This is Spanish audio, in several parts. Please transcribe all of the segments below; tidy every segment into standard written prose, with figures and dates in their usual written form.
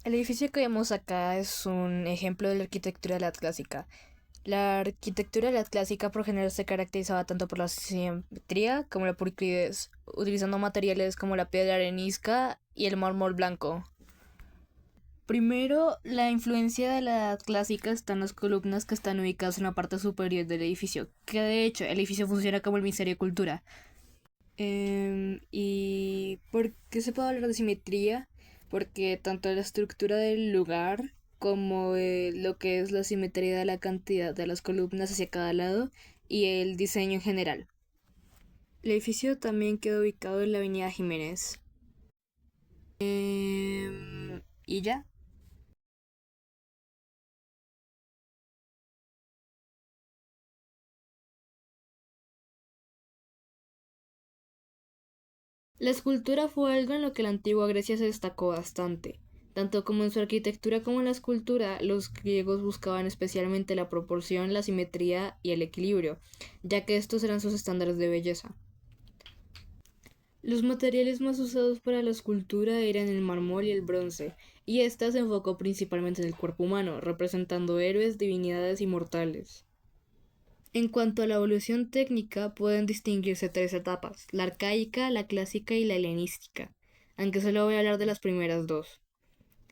El edificio que vemos acá es un ejemplo de la arquitectura de la Edad Clásica. La arquitectura de la Edad Clásica por general se caracterizaba tanto por la simetría como la pulcritud, utilizando materiales como la piedra arenisca y el mármol blanco. Primero, la influencia de la Edad Clásica está en las columnas que están ubicadas en la parte superior del edificio, que de hecho el edificio funciona como el Ministerio de Cultura. ¿Y por qué se puede hablar de simetría? Porque tanto la estructura del lugar como lo que es la simetría de la cantidad de las columnas hacia cada lado y el diseño en general. El edificio también quedó ubicado en la Avenida Jiménez. ¿Y ya? La escultura fue algo en lo que la antigua Grecia se destacó bastante. Tanto como en su arquitectura como en la escultura, los griegos buscaban especialmente la proporción, la simetría y el equilibrio, ya que estos eran sus estándares de belleza. Los materiales más usados para la escultura eran el mármol y el bronce, y ésta se enfocó principalmente en el cuerpo humano, representando héroes, divinidades y mortales. En cuanto a la evolución técnica, pueden distinguirse tres etapas: la arcaica, la clásica y la helenística, aunque solo voy a hablar de las primeras dos.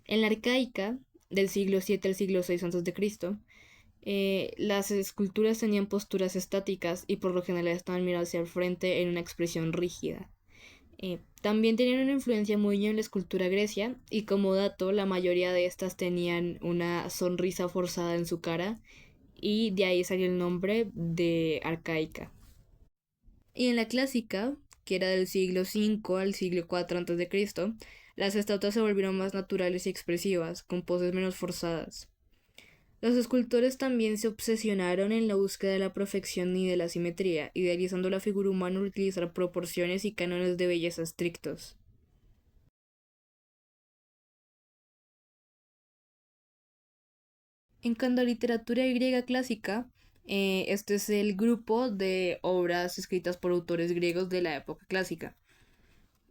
En la arcaica, del siglo VII al siglo VI a.C., las esculturas tenían posturas estáticas y por lo general estaban miradas hacia el frente en una expresión rígida. También tenían una influencia muy en la escultura grecia y como dato, la mayoría de estas tenían una sonrisa forzada en su cara y de ahí salió el nombre de arcaica. Y en la clásica, que era del siglo V al siglo IV a.C., las estatuas se volvieron más naturales y expresivas, con poses menos forzadas. Los escultores también se obsesionaron en la búsqueda de la perfección y de la simetría, idealizando la figura humana al utilizar proporciones y cánones de belleza estrictos. En cuanto a literatura griega clásica, este es el grupo de obras escritas por autores griegos de la época clásica.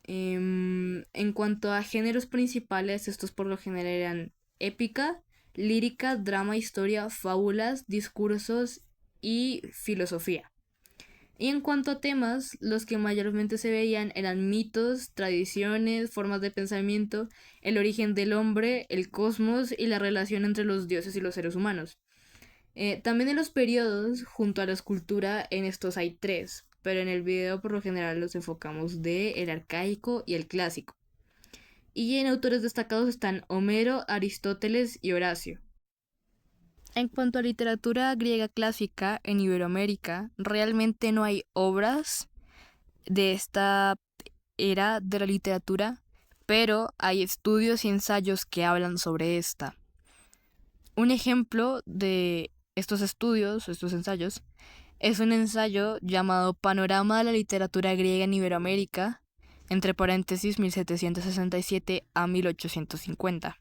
En cuanto a géneros principales, estos por lo general eran épica, lírica, drama, historia, fábulas, discursos y filosofía. Y en cuanto a temas, los que mayormente se veían eran mitos, tradiciones, formas de pensamiento, el origen del hombre, el cosmos y la relación entre los dioses y los seres humanos. También en los periodos, junto a la escultura, en estos hay tres, pero en el video por lo general los enfocamos de el arcaico y el clásico. Y en autores destacados están Homero, Aristóteles y Horacio. En cuanto a literatura griega clásica en Iberoamérica, realmente no hay obras de esta era de la literatura, pero hay estudios y ensayos que hablan sobre esta. Un ejemplo de estos estudios, estos ensayos, es un ensayo llamado Panorama de la literatura griega en Iberoamérica, entre paréntesis 1767 a 1850.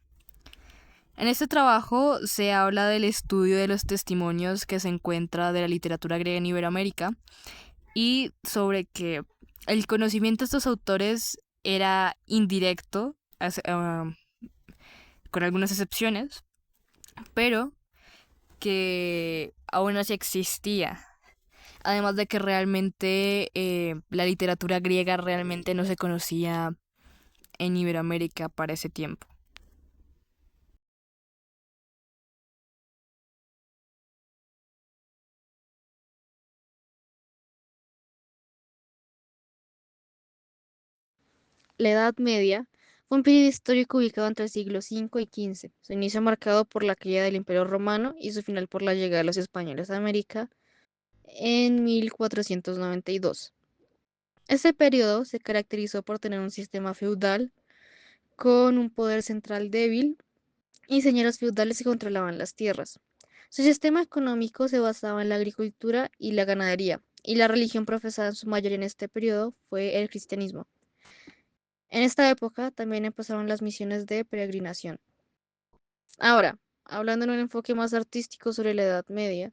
En este trabajo se habla del estudio de los testimonios que se encuentra de la literatura griega en Iberoamérica y sobre que el conocimiento de estos autores era indirecto, con algunas excepciones, pero que aún así existía. Además de que realmente la literatura griega realmente no se conocía en Iberoamérica para ese tiempo. La Edad Media fue un periodo histórico ubicado entre el siglo V y XV. Su inicio marcado por la caída del Imperio Romano y su final por la llegada de los españoles a América en 1492. Este periodo se caracterizó por tener un sistema feudal con un poder central débil y señoras feudales que controlaban las tierras. Su sistema económico se basaba en la agricultura y la ganadería, y la religión profesada en su mayoría en este periodo fue el cristianismo. En esta época también empezaron las misiones de peregrinación. Ahora, hablando en un enfoque más artístico sobre la Edad Media,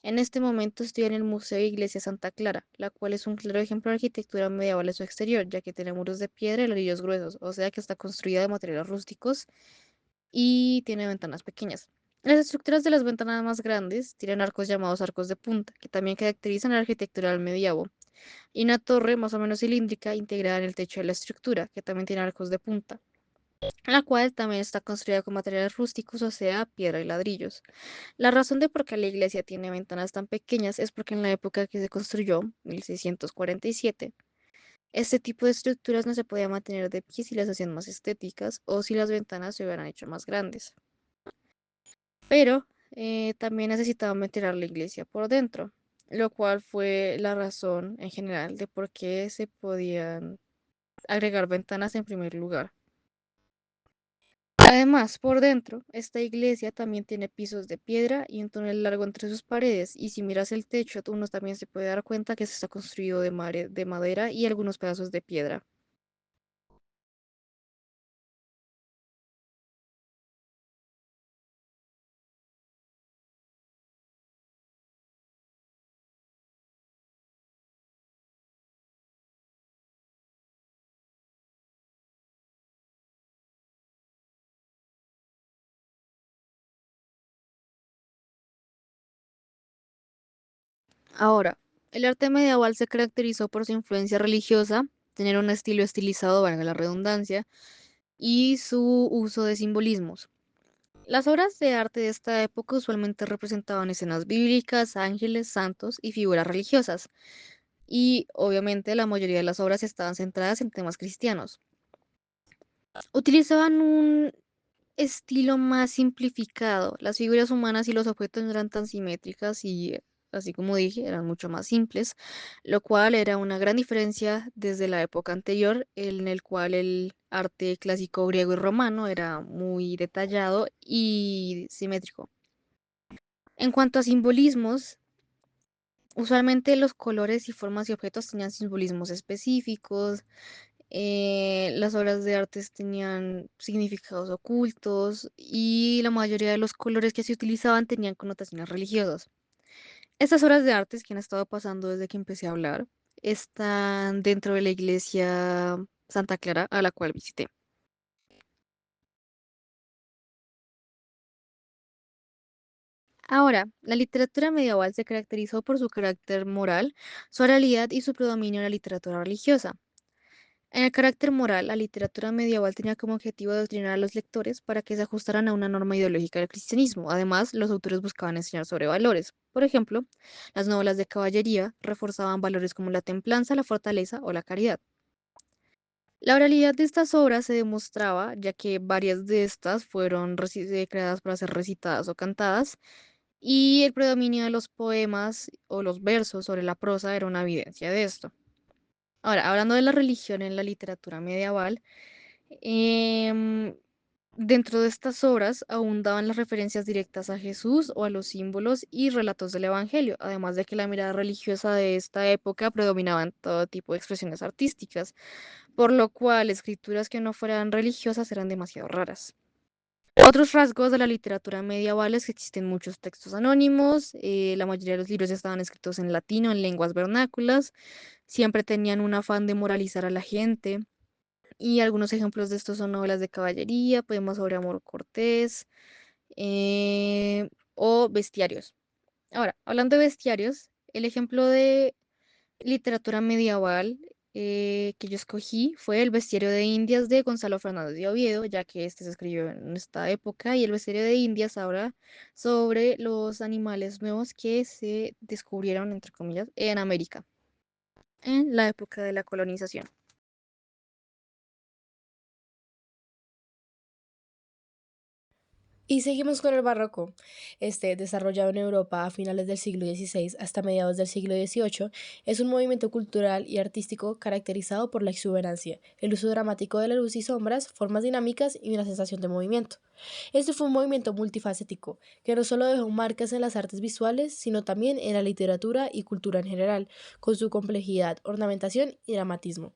en este momento estoy en el Museo de Iglesia Santa Clara, la cual es un claro ejemplo de arquitectura medieval en su exterior, ya que tiene muros de piedra y ladrillos gruesos, o sea que está construida de materiales rústicos y tiene ventanas pequeñas. Las estructuras de las ventanas más grandes tienen arcos llamados arcos de punta, que también caracterizan la arquitectura del medievo, y una torre más o menos cilíndrica integrada en el techo de la estructura, que también tiene arcos de punta, la cual también está construida con materiales rústicos, o sea, piedra y ladrillos. La razón de por qué la iglesia tiene ventanas tan pequeñas es porque en la época que se construyó, 1647, este tipo de estructuras no se podía mantener de pie si las hacían más estéticas o si las ventanas se hubieran hecho más grandes. Pero también necesitaban ventilar la iglesia por dentro, lo cual fue la razón en general de por qué se podían agregar ventanas en primer lugar. Además, por dentro, esta iglesia también tiene pisos de piedra y un túnel largo entre sus paredes, y si miras el techo, uno también se puede dar cuenta que se está construido de madera y algunos pedazos de piedra. Ahora, el arte medieval se caracterizó por su influencia religiosa, tener un estilo estilizado, valga la redundancia, y su uso de simbolismos. Las obras de arte de esta época usualmente representaban escenas bíblicas, ángeles, santos y figuras religiosas, y obviamente la mayoría de las obras estaban centradas en temas cristianos. Utilizaban un estilo más simplificado. Las figuras humanas y los objetos no eran tan simétricas y, así como dije, eran mucho más simples, lo cual era una gran diferencia desde la época anterior, en el cual el arte clásico griego y romano era muy detallado y simétrico. En cuanto a simbolismos, usualmente los colores y formas y objetos tenían simbolismos específicos. Las obras de artes tenían significados ocultos y la mayoría de los colores que se utilizaban tenían connotaciones religiosas. Estas obras de artes que han estado pasando desde que empecé a hablar están dentro de la iglesia Santa Clara a la cual visité. Ahora, la literatura medieval se caracterizó por su carácter moral, su oralidad y su predominio en la literatura religiosa. En el carácter moral, la literatura medieval tenía como objetivo adoctrinar a los lectores para que se ajustaran a una norma ideológica del cristianismo. Además, los autores buscaban enseñar sobre valores. Por ejemplo, las novelas de caballería reforzaban valores como la templanza, la fortaleza o la caridad. La oralidad de estas obras se demostraba, ya que varias de estas fueron creadas para ser recitadas o cantadas, y el predominio de los poemas o los versos sobre la prosa era una evidencia de esto. Ahora, hablando de la religión en la literatura medieval, Em, dentro de estas obras abundaban las referencias directas a Jesús o a los símbolos y relatos del Evangelio, además de que la mirada religiosa de esta época predominaba en todo tipo de expresiones artísticas, por lo cual escrituras que no fueran religiosas eran demasiado raras. Otros rasgos de la literatura medieval es que existen muchos textos anónimos, la mayoría de los libros estaban escritos en latino, en lenguas vernáculas, siempre tenían un afán de moralizar a la gente. Y algunos ejemplos de estos son novelas de caballería, poemas sobre amor cortés o bestiarios. Ahora, hablando de bestiarios, el ejemplo de literatura medieval que yo escogí fue El bestiario de Indias de Gonzalo Fernández de Oviedo, ya que este se escribió en esta época, y el bestiario de Indias habla sobre los animales nuevos que se descubrieron, entre comillas, en América, en la época de la colonización. Y seguimos con el barroco, desarrollado en Europa a finales del siglo XVI hasta mediados del siglo XVIII, es un movimiento cultural y artístico caracterizado por la exuberancia, el uso dramático de la luz y sombras, formas dinámicas y una sensación de movimiento. Este fue un movimiento multifacético, que no solo dejó marcas en las artes visuales, sino también en la literatura y cultura en general, con su complejidad, ornamentación y dramatismo.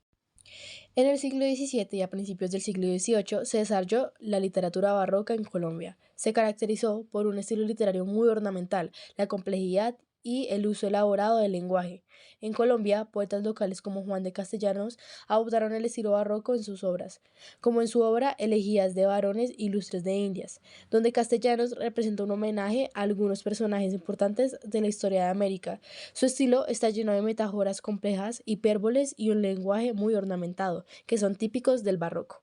En el siglo XVII y a principios del siglo XVIII se desarrolló la literatura barroca en Colombia. Se caracterizó por un estilo literario muy ornamental, la complejidad y el uso elaborado del lenguaje. En Colombia, poetas locales como Juan de Castellanos adoptaron el estilo barroco en sus obras, como en su obra Elegías de varones ilustres de Indias, donde Castellanos representa un homenaje a algunos personajes importantes de la historia de América. Su estilo está lleno de metáforas complejas, hipérboles y un lenguaje muy ornamentado, que son típicos del barroco.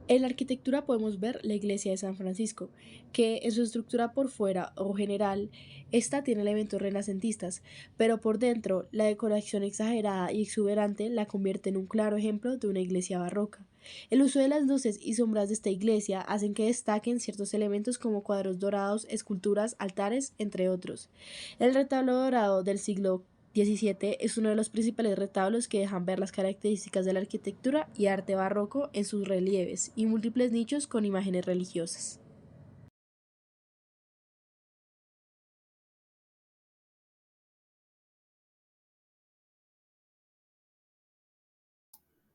En la arquitectura podemos ver la iglesia de San Francisco, que en su estructura por fuera o general, esta tiene elementos renacentistas, pero por dentro la decoración exagerada y exuberante la convierte en un claro ejemplo de una iglesia barroca. El uso de las luces y sombras de esta iglesia hacen que destaquen ciertos elementos como cuadros dorados, esculturas, altares, entre otros. El retablo dorado del siglo XVII es uno de los principales retablos que dejan ver las características de la arquitectura y arte barroco en sus relieves y múltiples nichos con imágenes religiosas.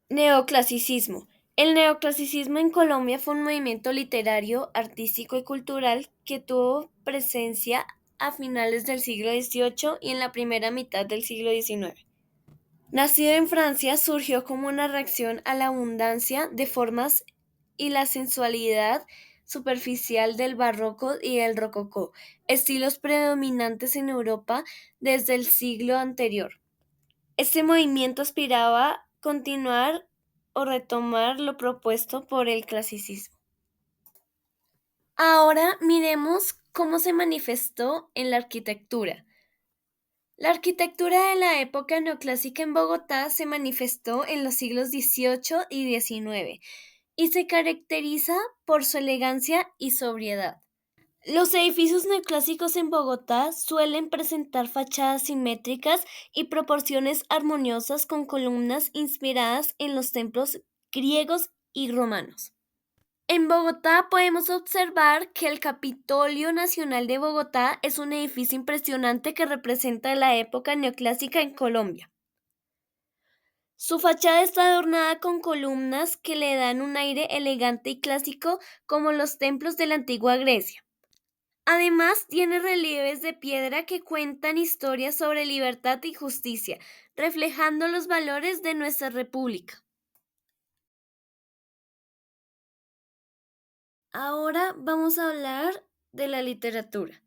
Neoclasicismo. El neoclasicismo en Colombia fue un movimiento literario, artístico y cultural que tuvo presencia a finales del siglo XVIII y en la primera mitad del siglo XIX. Nacido en Francia, surgió como una reacción a la abundancia de formas y la sensualidad superficial del barroco y el rococó, estilos predominantes en Europa desde el siglo anterior. Este movimiento aspiraba a continuar o retomar lo propuesto por el clasicismo. Ahora miremos cómo se manifestó en la arquitectura. La arquitectura de la época neoclásica en Bogotá se manifestó en los siglos XVIII y XIX y se caracteriza por su elegancia y sobriedad. Los edificios neoclásicos en Bogotá suelen presentar fachadas simétricas y proporciones armoniosas con columnas inspiradas en los templos griegos y romanos. En Bogotá podemos observar que el Capitolio Nacional de Bogotá es un edificio impresionante que representa la época neoclásica en Colombia. Su fachada está adornada con columnas que le dan un aire elegante y clásico como los templos de la antigua Grecia. Además, tiene relieves de piedra que cuentan historias sobre libertad y justicia, reflejando los valores de nuestra república. Ahora vamos a hablar de la literatura.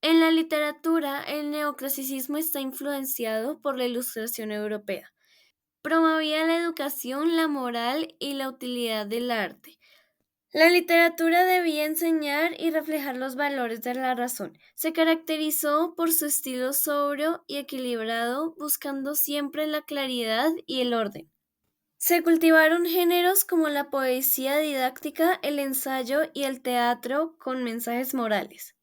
En la literatura, el neoclasicismo está influenciado por la Ilustración europea. Promovía la educación, la moral y la utilidad del arte. La literatura debía enseñar y reflejar los valores de la razón. Se caracterizó por su estilo sobrio y equilibrado, buscando siempre la claridad y el orden. Se cultivaron géneros como la poesía didáctica, el ensayo y el teatro con mensajes morales.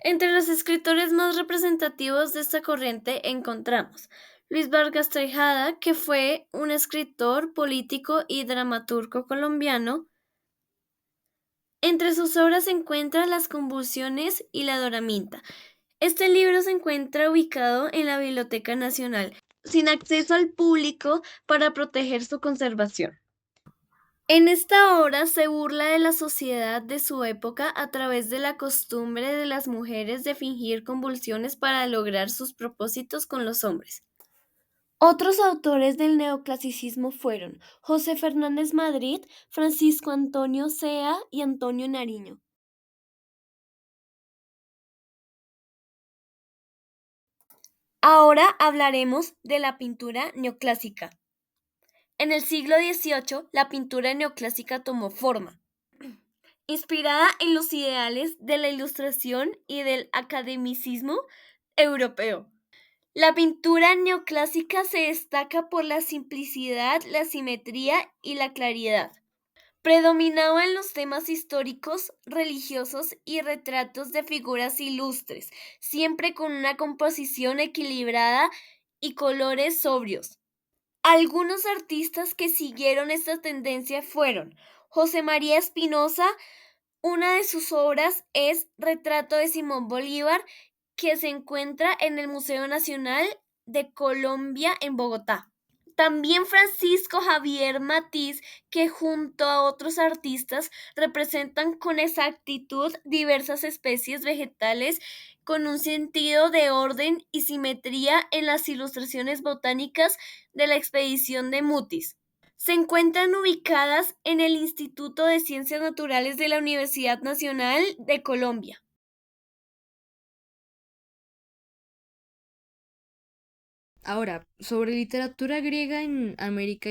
Entre los escritores más representativos de esta corriente encontramos Luis Vargas Tejada, que fue un escritor, político y dramaturgo colombiano. Entre sus obras se encuentran Las convulsiones y La Doraminta. Este libro se encuentra ubicado en la Biblioteca Nacional, sin acceso al público para proteger su conservación. En esta obra se burla de la sociedad de su época a través de la costumbre de las mujeres de fingir convulsiones para lograr sus propósitos con los hombres. Otros autores del neoclasicismo fueron José Fernández Madrid, Francisco Antonio Sea y Antonio Nariño. Ahora hablaremos de la pintura neoclásica. En el siglo XVIII, la pintura neoclásica tomó forma, inspirada en los ideales de la Ilustración y del academicismo europeo. La pintura neoclásica se destaca por la simplicidad, la simetría y la claridad. Predominaban los temas históricos, religiosos y retratos de figuras ilustres, siempre con una composición equilibrada y colores sobrios. Algunos artistas que siguieron esta tendencia fueron José María Espinosa. Una de sus obras es Retrato de Simón Bolívar, que se encuentra en el Museo Nacional de Colombia en Bogotá. También Francisco Javier Matiz, que junto a otros artistas representan con exactitud diversas especies vegetales con un sentido de orden y simetría en las ilustraciones botánicas de la expedición de Mutis. Se encuentran ubicadas en el Instituto de Ciencias Naturales de la Universidad Nacional de Colombia. Ahora, sobre literatura griega en América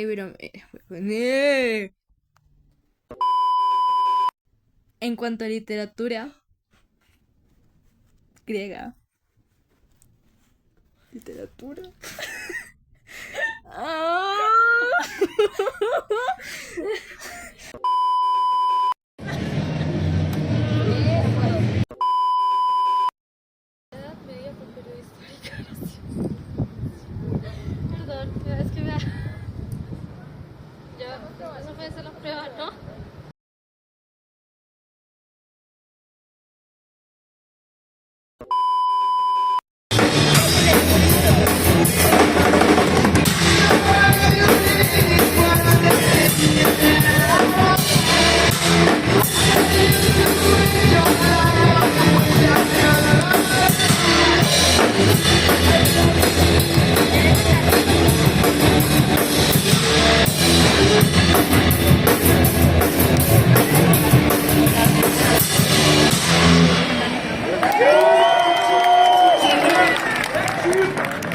En cuanto a literatura griega. Literatura. Perdón, es que me... eso puede ser la prueba, ¿no?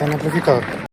En amplificador.